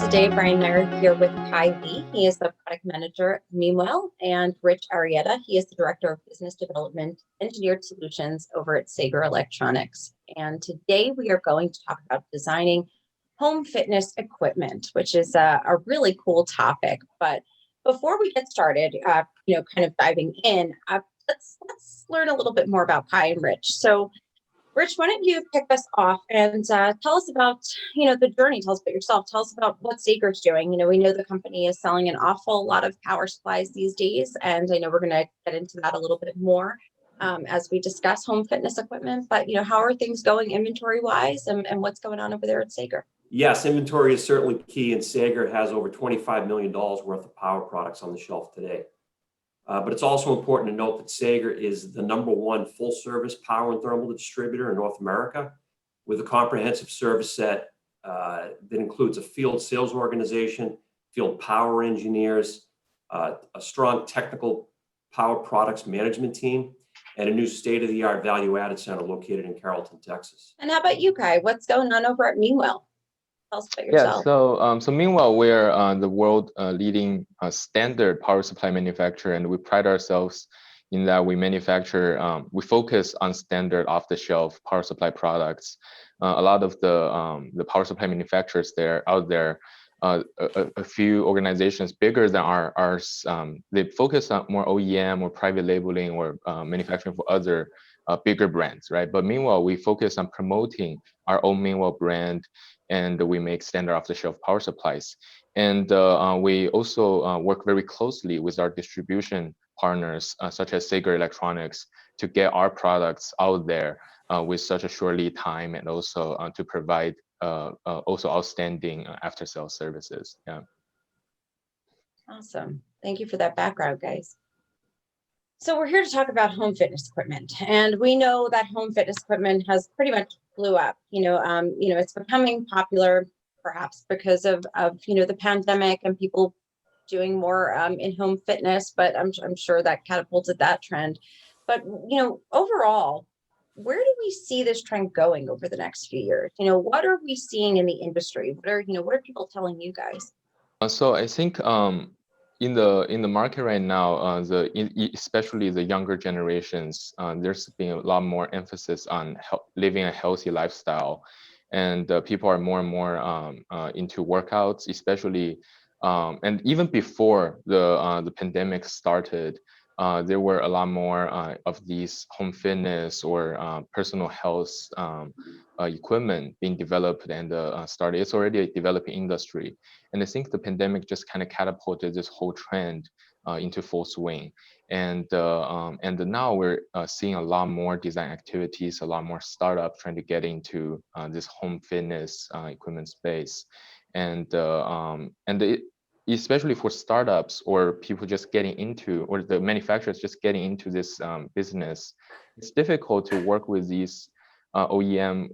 Today, Brian and I are here with Kai Lee. He is the product manager at Meanwhile, and Rich Arietta. He is the director of business development, engineered solutions over at Sager Electronics. And today we are going to talk about designing home fitness equipment, which is a really cool topic. But before we get started, kind of diving in, let's learn a little bit more about Kai and Rich. So Rich, why don't you kick us off and tell us about, the journey. Tell us about yourself. Tell us about what Sager's doing. We know the company is selling an awful lot of power supplies these days, and I know we're going to get into that a little bit more as we discuss home fitness equipment. But, how are things going inventory-wise, and what's going on over there at Sager? Yes, inventory is certainly key, and Sager has over $25 million worth of power products on the shelf today. But it's also important to note that Sager is the #1 full-service power and thermal distributor in North America, with a comprehensive service set that includes a field sales organization, field power engineers, a strong technical power products management team, and a new state-of-the-art value-added center located in Carrollton, Texas. And how about you, Kai? What's going on over at Meanwhile? Tell us about yourself. Yeah, so Meanwhile, we're the world leading standard power supply manufacturer, and we pride ourselves in that we manufacture, we focus on standard off-the-shelf power supply products. A lot of the power supply manufacturers out there, a few organizations bigger than ours, they focus on more OEM or private labeling or manufacturing for other bigger brands, right? But Meanwhile, we focus on promoting our own Meanwhile brand, and we make standard off-the-shelf power supplies. And we also work very closely with our distribution partners, such as Sager Electronics, to get our products out there with such a short lead time, and also to provide also outstanding after-sales services. Yeah. Awesome. Thank you for that background, guys. So we're here to talk about home fitness equipment, and we know that home fitness equipment has pretty much blew up. It's becoming popular, perhaps because of the pandemic and people doing more in-home fitness. But I'm sure that catapulted that trend. But overall, where do we see this trend going over the next few years? What are we seeing in the industry? What are people telling you guys? So I think in the market right now, especially the younger generations, there's been a lot more emphasis on living a healthy lifestyle, and people are more and more into workouts, especially and even before the pandemic started. There were a lot more of these home fitness or personal health equipment being developed and started. It's already a developing industry. And I think the pandemic just kind of catapulted this whole trend into full swing. And now we're seeing a lot more design activities, a lot more startups trying to get into this home fitness equipment space. Especially for startups or people just getting into, or the manufacturers just getting into this business, it's difficult to work with these OEM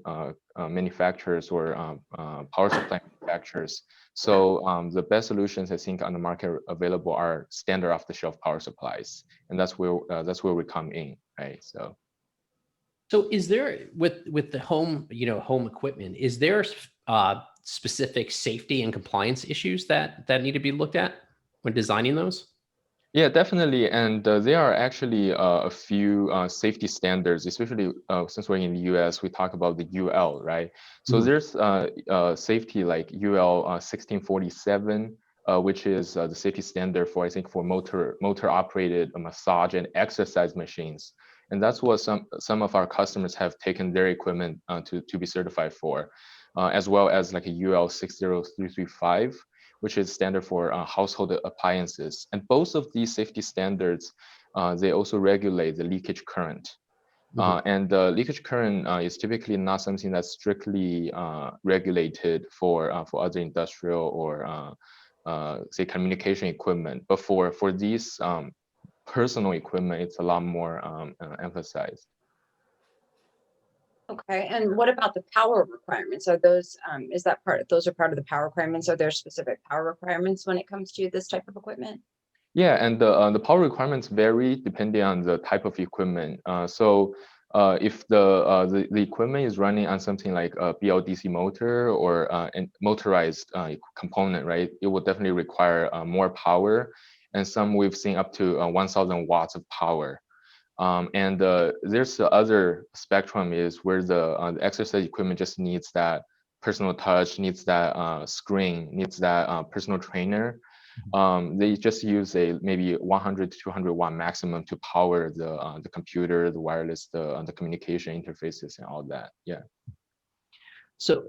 manufacturers or power supply manufacturers. So the best solutions I think on the market available are standard off-the-shelf power supplies, and that's where we come in, right? So is there with the home equipment, is there specific safety and compliance issues that need to be looked at when designing those? Yeah, definitely. And there are actually a few safety standards, especially since we're in the US, we talk about the UL, right? So there's safety like UL 1647, which is the safety standard for, I think, for motor operated massage and exercise machines. And that's what some of our customers have taken their equipment to be certified for, as well as like a UL 60335, which is standard for household appliances. And both of these safety standards, they also regulate the leakage current. And the leakage current is typically not something that's strictly regulated for other industrial or say communication equipment. But for these personal equipment, it's a lot more emphasized. Okay, and what about the power requirements? Are those those are part of the power requirements? Are there specific power requirements when it comes to this type of equipment? Yeah, and the power requirements vary depending on the type of equipment. So if the equipment is running on something like a BLDC motor or a motorized component, right, it will definitely require more power, and some we've seen up to 1,000 watts of power. And there's the other spectrum is where the exercise equipment just needs that personal touch, needs that screen, needs that personal trainer. They just use a maybe 100 to 200 watt maximum to power the computer, the wireless, the communication interfaces, and all that. Yeah. So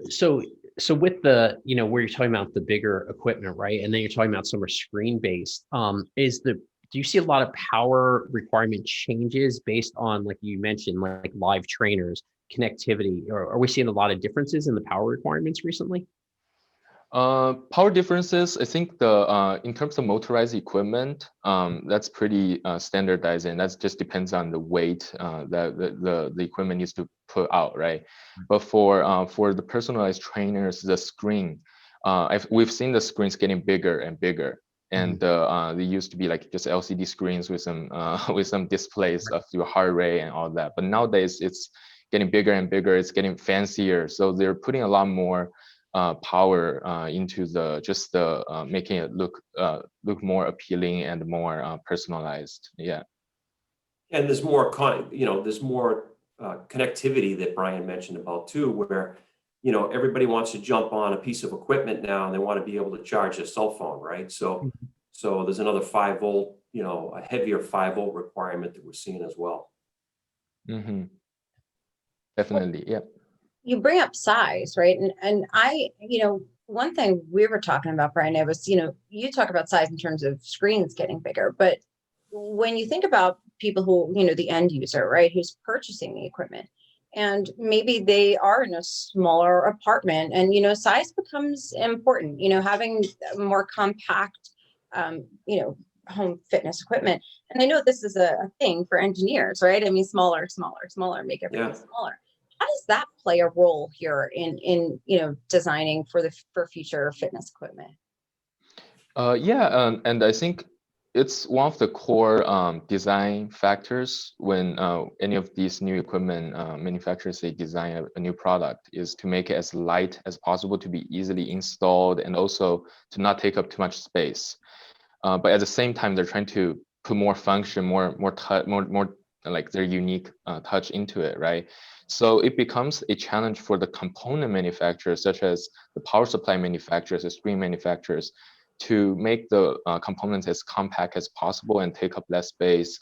with the, where you're talking about the bigger equipment, right? And then you're talking about some are screen based. Do you see a lot of power requirement changes based on, like you mentioned, like live trainers, connectivity, or are we seeing a lot of differences in the power requirements recently? Power differences, I think the in terms of motorized equipment, that's pretty standardized, and that just depends on the weight that the equipment needs to put out, right? But for the personalized trainers, the screen, we've seen the screens getting bigger and bigger, and they used to be like just LCD screens with some with some displays of your heart rate and all that. But nowadays it's getting bigger and bigger. It's getting fancier, so they're putting a lot more power into the making it look more appealing and more personalized. Yeah. And there's more, there's more connectivity that Brian mentioned about too, where, everybody wants to jump on a piece of equipment now and they want to be able to charge their cell phone, right? So there's another 5 volt, a heavier 5 volt requirement that we're seeing as well. Mm-hmm. Definitely. Yeah. You bring up size, right? And I, one thing we were talking about, Brian, it was, you talk about size in terms of screens getting bigger, but when you think about people who, the end user, right, who's purchasing the equipment, and maybe they are in a smaller apartment, and, size becomes important, having more compact, home fitness equipment. And I know this is a thing for engineers, right? I mean, smaller, make everything smaller. How does that play a role here in designing for future fitness equipment? Yeah, and I think it's one of the core design factors when any of these new equipment manufacturers, they design a new product, is to make it as light as possible, to be easily installed, and also to not take up too much space. But at the same time, they're trying to put more function, more like their unique touch into it, right? So it becomes a challenge for the component manufacturers, such as the power supply manufacturers, the screen manufacturers, to make the components as compact as possible and take up less space,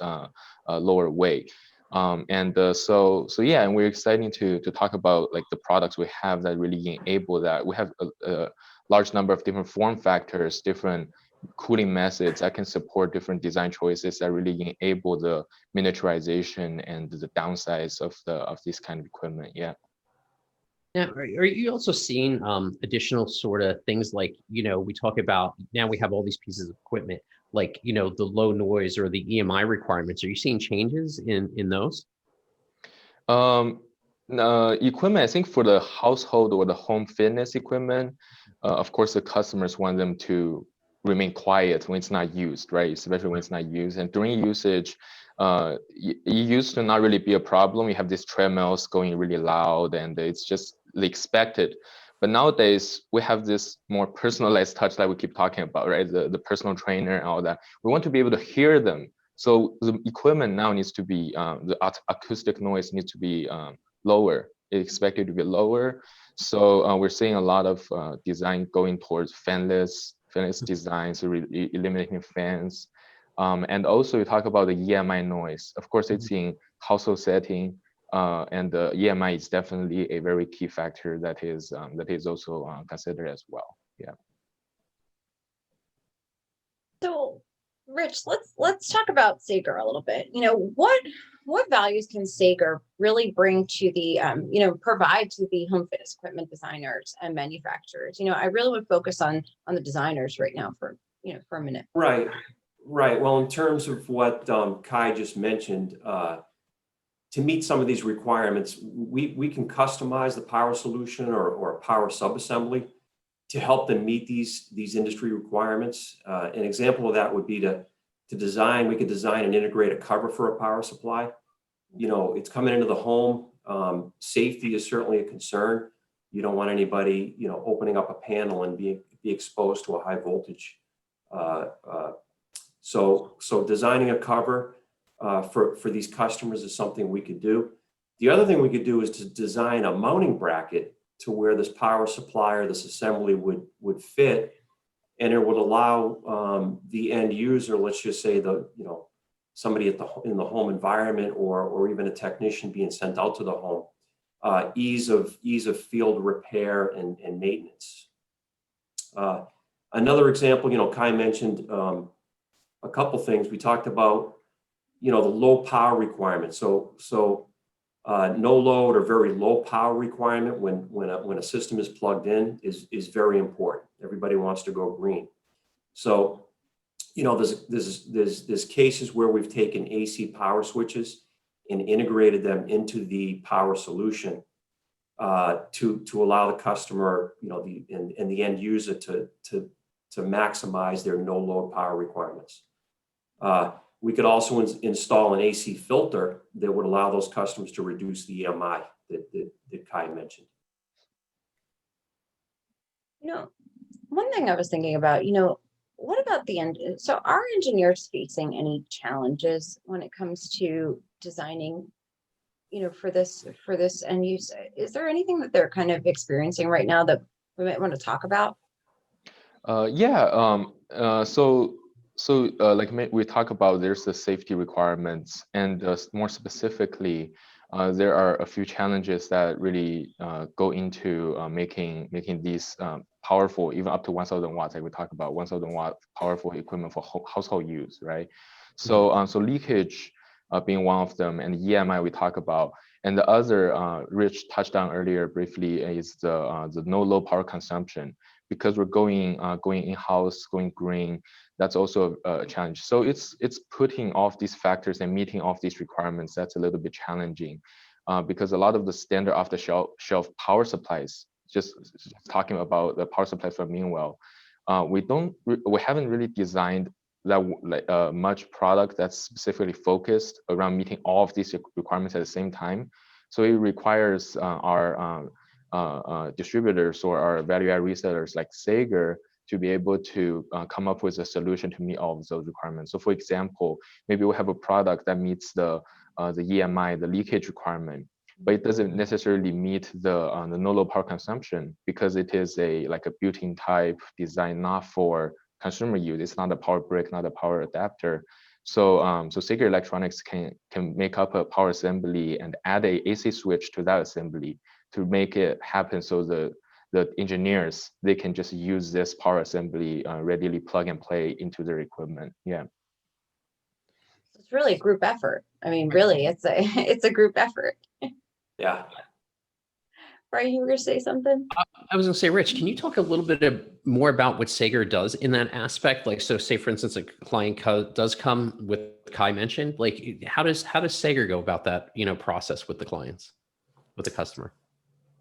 lower weight. So yeah, and we're excited to talk about like the products we have that really enable that. We have a large number of different form factors, different cooling methods that can support different design choices that really enable the miniaturization and the downsize of this kind of equipment. Yeah. Now, are you also seeing additional sort of things like, we talk about now we have all these pieces of equipment, like, the low noise or the EMI requirements. Are you seeing changes in those? Equipment, I think for the household or the home fitness equipment, of course, the customers want them to remain quiet when it's not used, right? Especially when it's not used. And during usage, it used to not really be a problem. You have these treadmills going really loud and it's just expected. But nowadays, we have this more personalized touch that we keep talking about, right? The personal trainer and all that. We want to be able to hear them. So the equipment now needs to be, the acoustic noise needs to be lower. It's expected to be lower. So we're seeing a lot of design going towards fanless designs, so eliminating fans. And also you talk about the EMI noise. Of course, it's in household setting, and the EMI is definitely a very key factor that is also considered as well. Yeah. So, Rich, let's talk about Sager a little bit. What values can Sager really bring to the provide to the home fitness equipment designers and manufacturers? I really would focus on the designers right now for a minute. Right. Well, in terms of what Kai just mentioned, to meet some of these requirements, we can customize the power solution or a power subassembly to help them meet these industry requirements. An example of that would be to design. We could design and integrate a cover for a power supply it's coming into the home. Safety is certainly a concern. You don't want anybody, opening up a panel and be exposed to a high voltage. So designing a cover for these customers is something we could do. The other thing we could do is to design a mounting bracket to where this power supply or this assembly would fit, and it would allow the end user, let's just say somebody in the home environment, or even a technician being sent out to the home, ease of field repair and maintenance. Another example, Kai mentioned a couple things. We talked about the low power requirement. So no load or very low power requirement when a system is plugged in is very important. Everybody wants to go green. So there's cases where we've taken AC power switches and integrated them into the power solution to allow the customer, and the end user to maximize their no load power requirements. We could also install an AC filter that would allow those customers to reduce the EMI that Kai mentioned. One thing I was thinking about, what about the end? So are engineers facing any challenges when it comes to designing, for this end use? Is there anything that they're kind of experiencing right now that we might want to talk about? Like we talk about, there's the safety requirements, and more specifically, there are a few challenges that really go into making these powerful, even up to 1,000 watts. Like we talk about 1,000 watt powerful equipment for household use, right? So leakage being one of them, and EMI we talk about, and the other Rich touched on earlier briefly is the no low power consumption. Because we're going in-house, going green, that's also a challenge. So it's putting off these factors and meeting off these requirements that's a little bit challenging, because a lot of the standard off-the-shelf power supplies, just talking about the power supply from Meanwell, we haven't really designed that much product that's specifically focused around meeting all of these requirements at the same time. So it requires our distributors or our value-add resellers like Sager to be able to come up with a solution to meet all of those requirements. So for example, maybe we have a product that meets the EMI, the leakage requirement, but it doesn't necessarily meet the no low power consumption because it is like a built-in type design, not for consumer use. It's not a power brick, not a power adapter. So Sager Electronics can make up a power assembly and add a AC switch to that assembly to make it happen, so the engineers, they can just use this power assembly, readily plug and play into their equipment. Yeah. It's really a group effort. I mean, really, it's a group effort. Yeah. Brian, you were going to say something? I was going to say, Rich, can you talk a little bit more about what Sager does in that aspect? Like, so say, for instance, a client does come with Kai mentioned, like, how does Sager go about that, process with the clients, with the customer?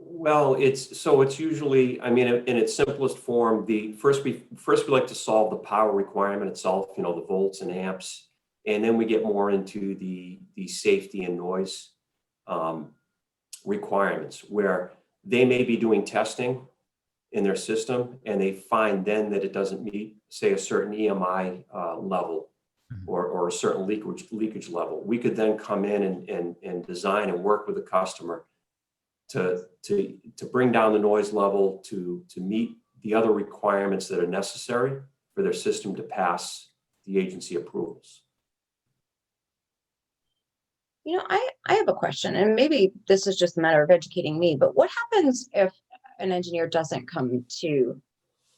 Well, it's usually, I mean, in its simplest form, first we like to solve the power requirement itself, the volts and amps, and then we get more into the safety and noise requirements, where they may be doing testing in their system and they find then that it doesn't meet, say, a certain EMI level or a certain leakage level. We could then come in and design and work with the customer to bring down the noise level to meet the other requirements that are necessary for their system to pass the agency approvals. I have a question, and maybe this is just a matter of educating me, but what happens if an engineer doesn't come to,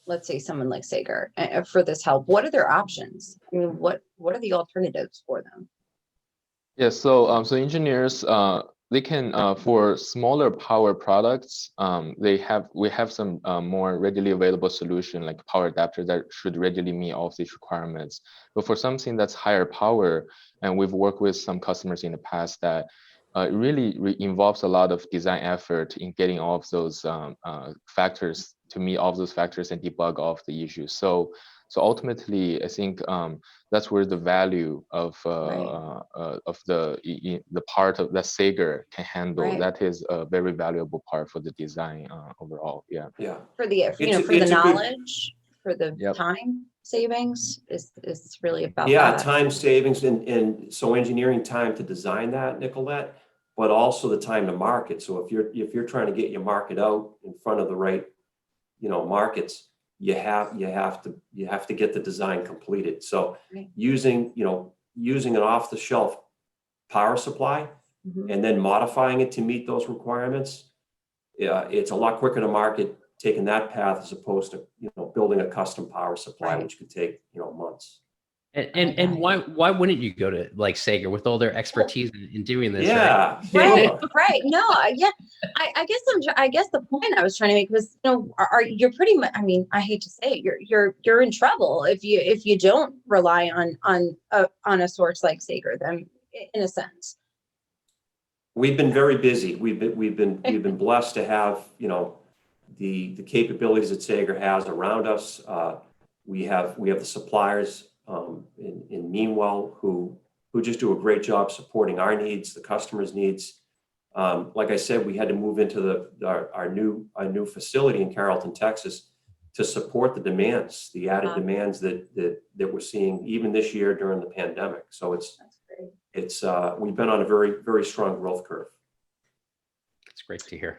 let's say, someone like Sager for this help? What are their options? I mean, what are the alternatives for them? Yeah, so engineers, they can, for smaller power products, we have some more readily available solution like power adapter that should readily meet all of these requirements. But for something that's higher power, and we've worked with some customers in the past that it really involves a lot of design effort in getting all of those factors to meet all of those factors and debug all of the issues. So So ultimately, I think that's where the value of the part of that Sager can handle. Right. That is a very valuable part for the design overall. Yeah. Yeah. For the, for the knowledge, for the time savings is really about that. Time savings and so engineering time to design that, Nicolette, but also the time to market. So if you're trying to get your market out in front of the right, markets, you have to get the design completed. So using an off-the-shelf power supply and then modifying it to meet those requirements, it's a lot quicker to market taking that path as opposed to building a custom power supply, which could take months. And why wouldn't you go to like Sager with all their expertise in doing this? Yeah, right. No, yeah. I guess the point I was trying to make was, you're pretty much. I mean, I hate to say it, you're in trouble if you don't rely on a source like Sager. Then, in a sense, we've been very busy. We've been blessed to have the capabilities that Sager has around us. We have the suppliers in Meanwell who just do a great job supporting our needs, the customers' needs. Like I said, we had to move into our new facility in Carrollton, Texas, to support the demands, the added demands that we're seeing even this year during the pandemic. So we've been on a very, very strong growth curve. It's great to hear.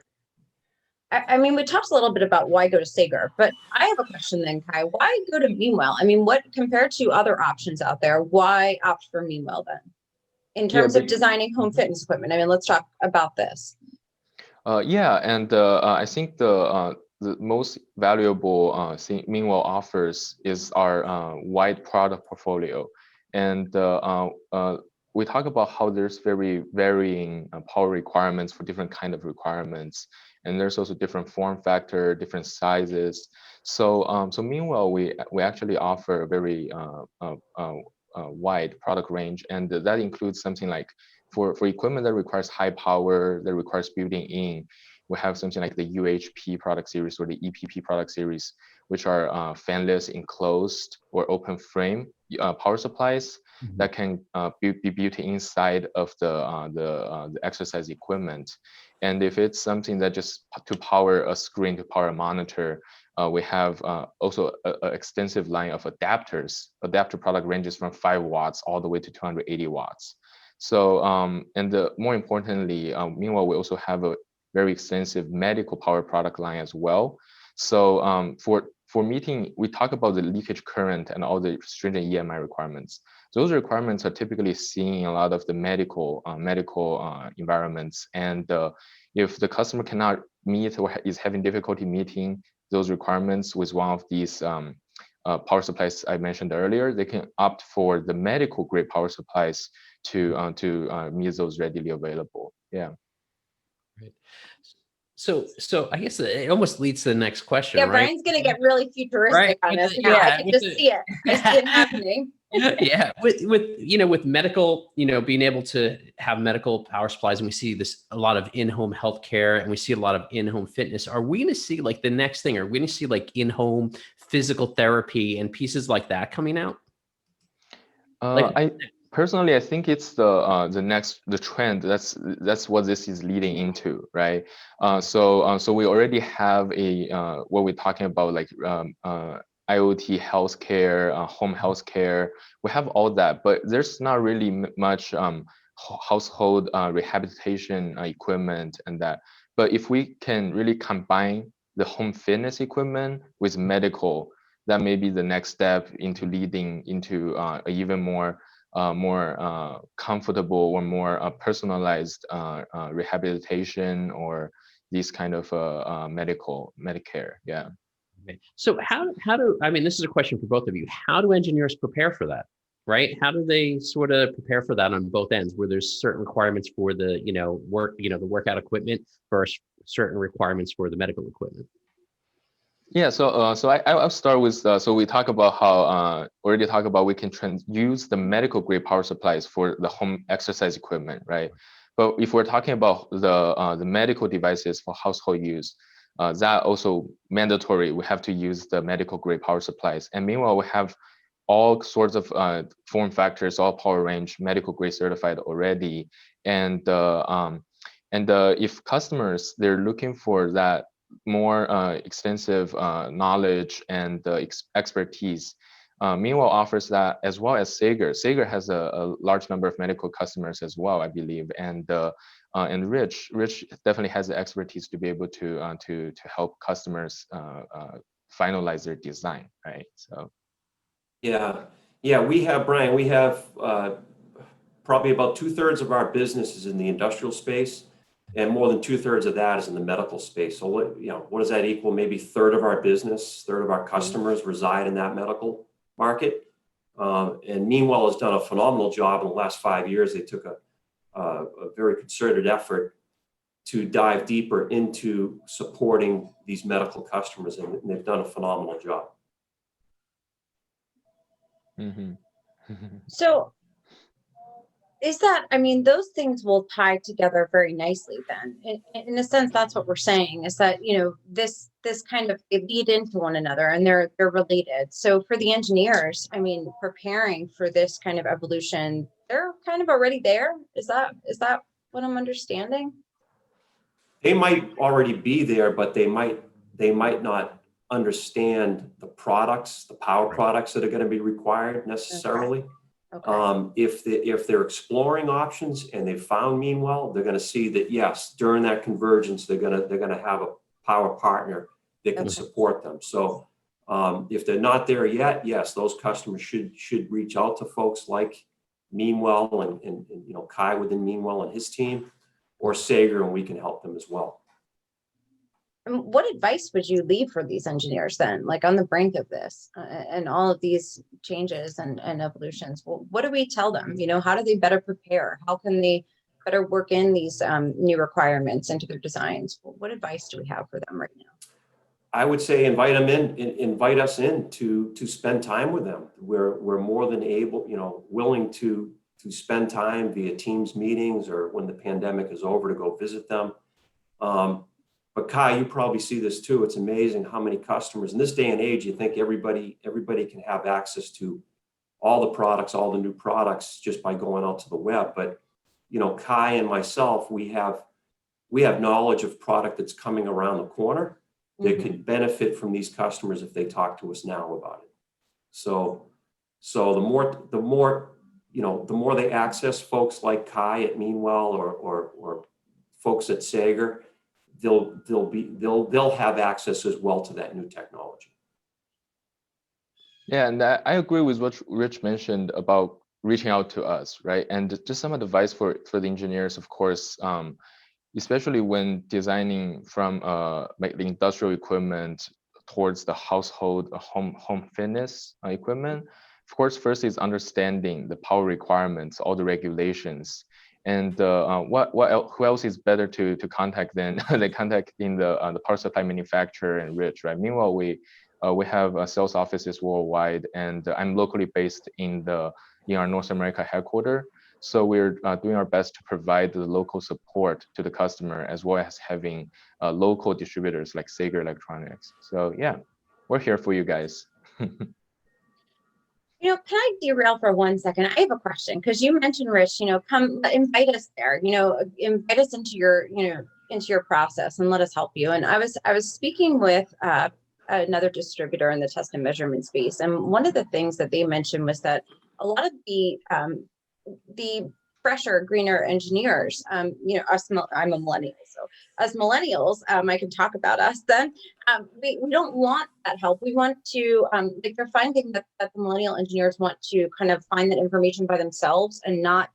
I mean, we talked a little bit about why go to Sager, but I have a question then, Kai. Why go to Meanwell? I mean, what compared to other options out there, why opt for Meanwell then? In terms of designing home fitness equipment, I mean, let's talk about this. I think the most valuable thing Meanwell offers is our wide product portfolio, and we talk about how there's very varying power requirements for different kind of requirements, and there's also different form factor, different sizes. So meanwhile, we actually offer a very wide product range, and that includes something like for equipment that requires high power, that requires building in. We have something like the UHP product series or the EPP product series, which are fanless, enclosed, or open frame power supplies that can be built inside of the exercise equipment. And if it's something that just to power a screen, to power a monitor, we have also an extensive line of adapters. Adapter product ranges from 5 watts all the way to 280 watts. So, more importantly, meanwhile, we also have a very extensive medical power product line as well. So for meeting, we talk about the leakage current and all the stringent EMI requirements. Those requirements are typically seen in a lot of the medical environments. And if the customer cannot meet or is having difficulty meeting those requirements with one of these power supplies I mentioned earlier, they can opt for the medical grade power supplies to meet those readily available. Yeah. Right. So I guess it almost leads to the next question. Yeah, right? Brian's going to get really futuristic on us now. I can just see it. I see it happening. Yeah, with medical, being able to have medical power supplies, and we see a lot of in-home healthcare, and we see a lot of in-home fitness. Are we going to see like the next thing? Are we going to see like in-home physical therapy and pieces like that coming out? Personally, I think it's the trend. That's what this is leading into, right? So we already have what we're talking about, like IoT healthcare, home healthcare. We have all that, but there's not really much household rehabilitation equipment and that. But if we can really combine the home fitness equipment with medical, that may be the next step into leading into even more comfortable or more personalized rehabilitation or these kind of Medicare. Yeah. So how do, I mean, this is a question for both of you. How do engineers prepare for that? Right? How do they sort of prepare for that on both ends, where there's certain requirements for the, the workout equipment versus certain requirements for the medical equipment? Yeah, so I'll start with so we talk about how already talk about we can use the medical grade power supplies for the home exercise equipment, right? But if we're talking about the medical devices for household use, that also mandatory. We have to use the medical grade power supplies. And meanwhile, we have all sorts of form factors, all power range, medical grade certified already. And if customers, they're looking for that more extensive knowledge and expertise, meanwhile offers that, as well as Sager. Sager has a large number of medical customers as well, I believe, and Rich definitely has the expertise to be able to help customers finalize their design, right? So. Yeah, we have, Brian, we have probably about 2/3 of our business is in the industrial space, and more than 2/3 of that is in the medical space. So what does that equal? Maybe third of our business, third of our customers reside in that medical market. And Meanwhile has done a phenomenal job in the last 5 years. They took a very concerted effort to dive deeper into supporting these medical customers, and they've done a phenomenal job. Mm-hmm. So is that, I mean, those things will tie together very nicely then. In a sense, that's what we're saying, is that, this kind of, they lead into one another and they're related. So for the engineers, I mean, preparing for this kind of evolution, they're kind of already there. Is that what I'm understanding? They might already be there, but they might not understand the products, the power products that are going to be required necessarily. Okay. If they're exploring options and they found Meanwell, they're going to see that yes, during that convergence, they're going to have a power partner that can support them. So if they're not there yet, yes, those customers should reach out to folks like Meanwell and Kai within Meanwell and his team, or Sager, and we can help them as well. What advice would you leave for these engineers then, like on the brink of this and all of these changes and evolutions? Well, what do we tell them? How do they better prepare? How can they better work in these new requirements into their designs? What advice do we have for them right now? I would say invite us in to spend time with them. We're more than able, willing to spend time via Teams meetings or when the pandemic is over to go visit them. But Kai, you probably see this too. It's amazing how many customers in this day and age, you think everybody can have access to all the products, all the new products just by going out to the web. But Kai and myself, we have knowledge of product that's coming around the corner that could benefit from these customers if they talk to us now about it. So the more they access folks like Kai at Meanwell or folks at Sager, they'll have access as well to that new technology. Yeah, and I agree with what Rich mentioned about reaching out to us, right? And just some advice for the engineers, of course, especially when designing from like the industrial equipment towards the household home fitness equipment. Of course, first is understanding the power requirements, all the regulations, and who else is better to contact than contacting the power supply manufacturer and Rich, right? Meanwhile, we have sales offices worldwide, and I'm locally based in our North America headquarters. So we're doing our best to provide the local support to the customer, as well as having local distributors like Sager Electronics. So yeah, we're here for you guys. Can I derail for 1 second? I have a question, because you mentioned, Rich, come invite us there, invite us into your process and let us help you. And I was speaking with another distributor in the test and measurement space. And one of the things that they mentioned was that a lot of the fresher, greener engineers, us, I'm a millennial, so as millennials, I can talk about us then. We don't want that help. We want to, like, they're finding that the millennial engineers want to kind of find that information by themselves and not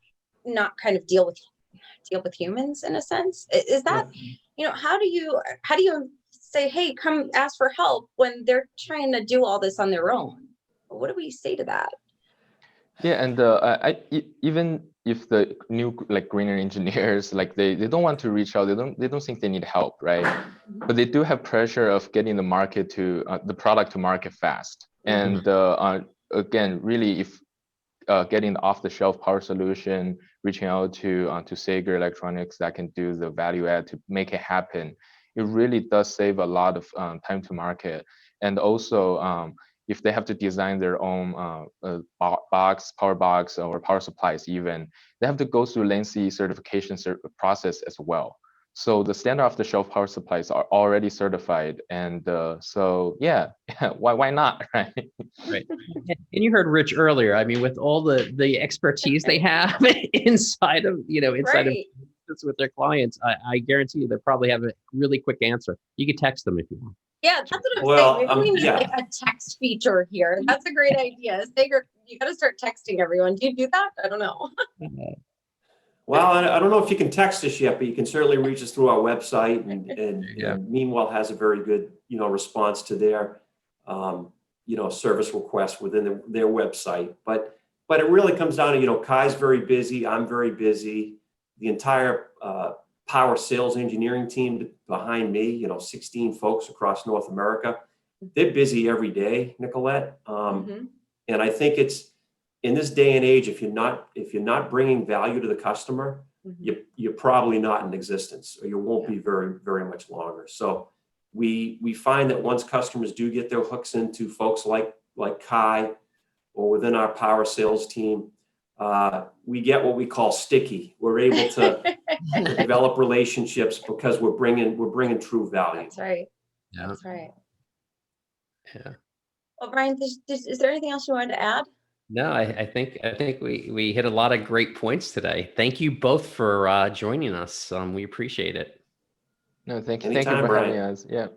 kind of deal with humans in a sense. Is that, how do you say, hey, come ask for help when they're trying to do all this on their own? What do we say to that? Yeah, and even if the new greener engineers, like they don't want to reach out, they don't think they need help, right? But they do have pressure of getting the market to the product to market fast. And again, really, if getting the off-the-shelf power solution, reaching out to Sager Electronics that can do the value add to make it happen, it really does save a lot of time to market. And also, if they have to design their own box, power box, or power supplies even, they have to go through lengthy certification process as well. So the standard off the shelf power supplies are already certified. And so, yeah, why not, right? Right. And you heard Rich earlier. I mean, with all the expertise they have inside of, inside of Right. with their clients, I guarantee you they probably have a really quick answer. You can text them if you want. Yeah, that's what I'm Well, saying. Maybe we need yeah. like a text feature here. That's a great idea. Sager, you got to start texting everyone. Do you do that? I don't know. Well, I don't know if you can text us yet, but you can certainly reach us through our website, Yeah. and Meanwhile has a very good, response to their, service requests within their website. But it really comes down to, Kai's very busy, I'm very busy, the entire power sales engineering team behind me, 16 folks across North America, they're busy every day, Nicolette. And I think it's, in this day and age, if you're not bringing value to the customer, you're probably not in existence, or you won't be very, very much longer. So we find that once customers do get their hooks into folks like Kai or within our power sales team, we get what we call sticky. We're able to develop relationships because we're bringing true value. That's right. Yeah. That's right. Yeah. Well, Brian, is there anything else you wanted to add? No, I think we hit a lot of great points today. Thank you both for joining us. We appreciate it. No, thank you Anytime, for having Brian. us. Yeah.